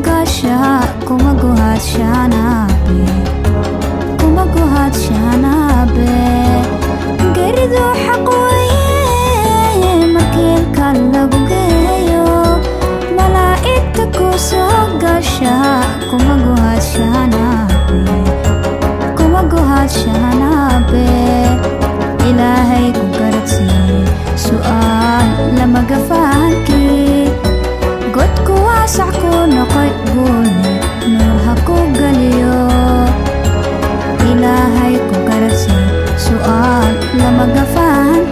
gasha kuma guhadshanabe kuma guhadshanabe geridu xaq weeye markiilka lagu geeyo malaa'igta ku soo gasha kuma guhadshanabe kuma guhadshanabe ilaahay ku garadsiiye su'aal lama gafahankii godku waasac ku noqoy buune nuur ha ku geliyo ilaahay ku garadsiiye su'aal lama gafahanki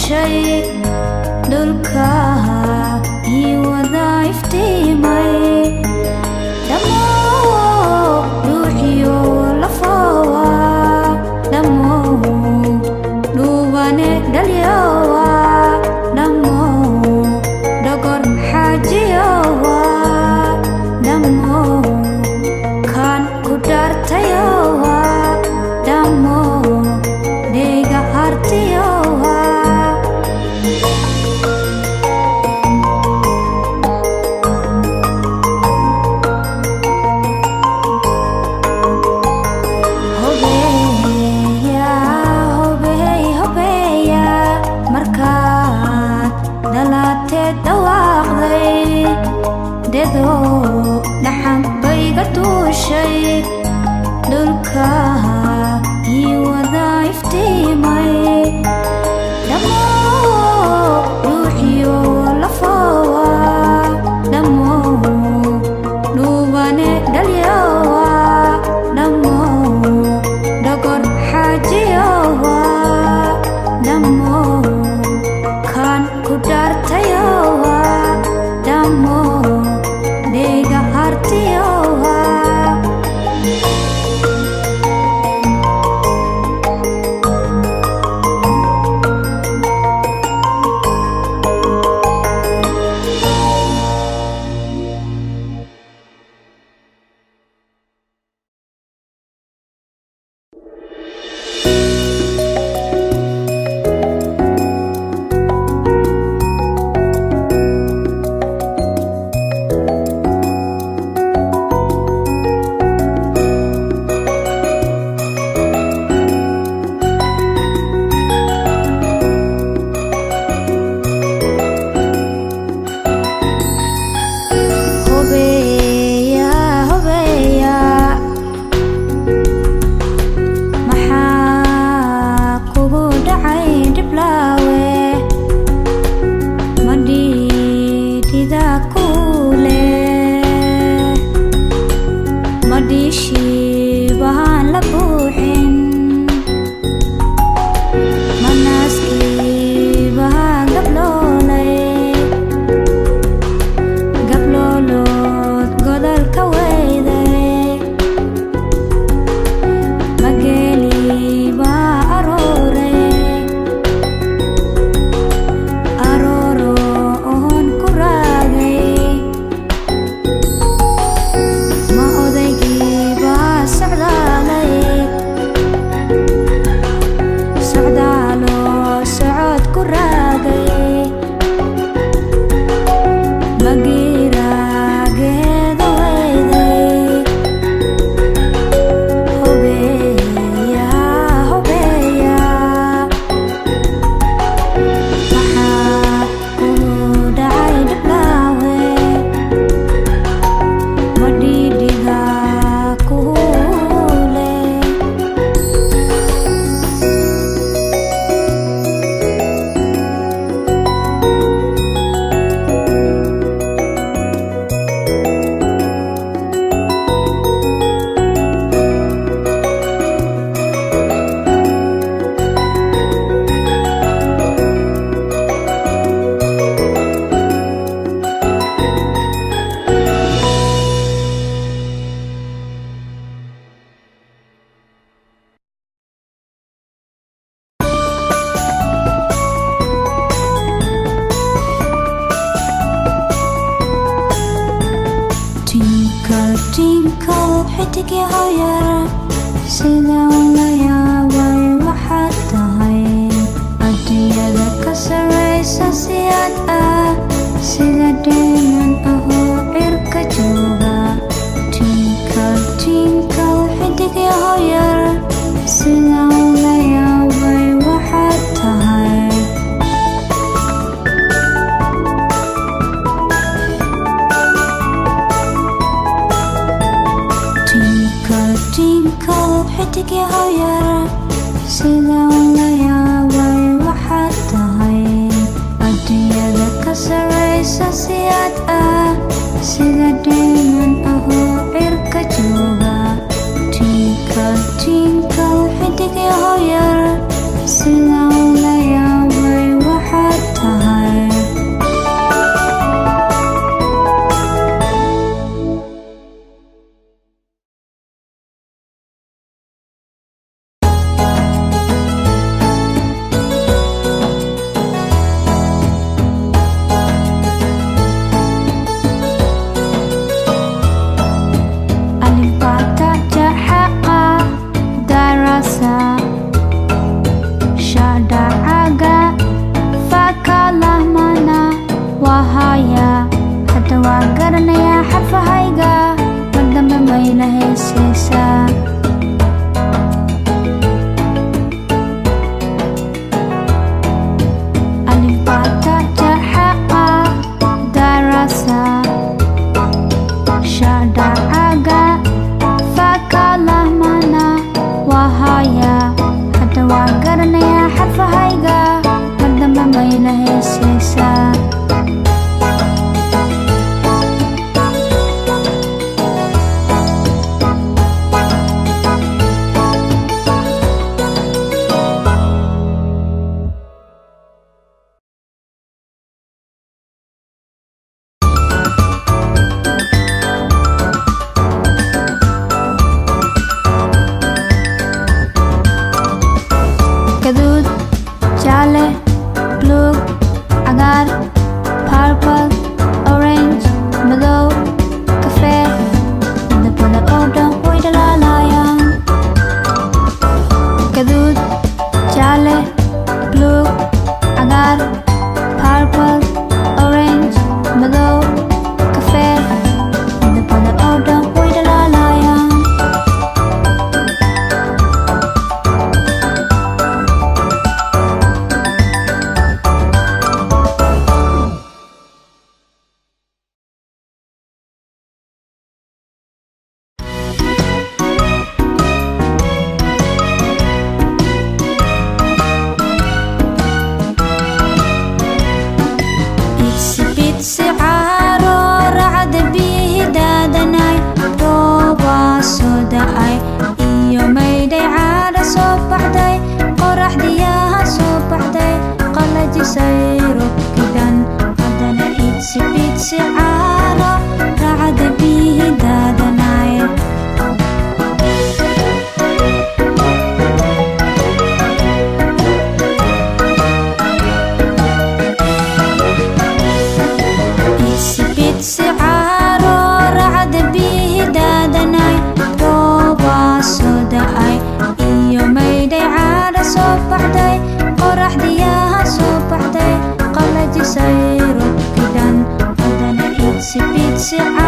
duushay dhulka ii wada iftiimay damo ruuxiyo lafawa damo dhuubane dhalyawa damo dhogor xaajiyawa damo kan ku dhaartayawa damo dhega hartiyawa dedo dhaxan bayga duushay dhulka ii wada iftiimay damo ruuxiyo lafawa damo dhuubane dhalyawa damo dhogor xaajiyawa damo kan ku dhaartayawa damo dhega hartiyawa tinkle xidig yahow yar sidaan la yaabay waxaad tahay adduunyada ka sarraysa si aad ah sida dheeman ahoo cirka jooga tinkle xidig yahow yar sidaan la yaabay waxaad tahay tinkle xidig yahow yar sidaan la yaabay waxaad tahay adduunyada ka sarraysa si aad ah sida dheeman ahoo cirka jooga tinkle xidig yahow yar sidaan la yaabay cagaar, purple, orange, madow, kafee, midabada oo dhan way dhalaalayaan. Gaduud, jaalle, buluug, cagaar, purple, orange, madow, kafee, midabada oo dhan way dhalaalayaan. Itsy bitsy caaro raacda biyihii daadanay, roob waa soo da'ay iyo maydhay caadha soo baxday, qoraxdiyaha soo baxday qalajisay roobkigan. Haddana itsy bitsy caaro raacda biyihii daadanay. Itsy bitsy caaro raacda biyihii daadanay, roob waa soo da'ay iyo maydhay caadha soo baxday, qoraxdiyaha soo baxday qalajisay roobkigan. Haddana itsy bitsy caaro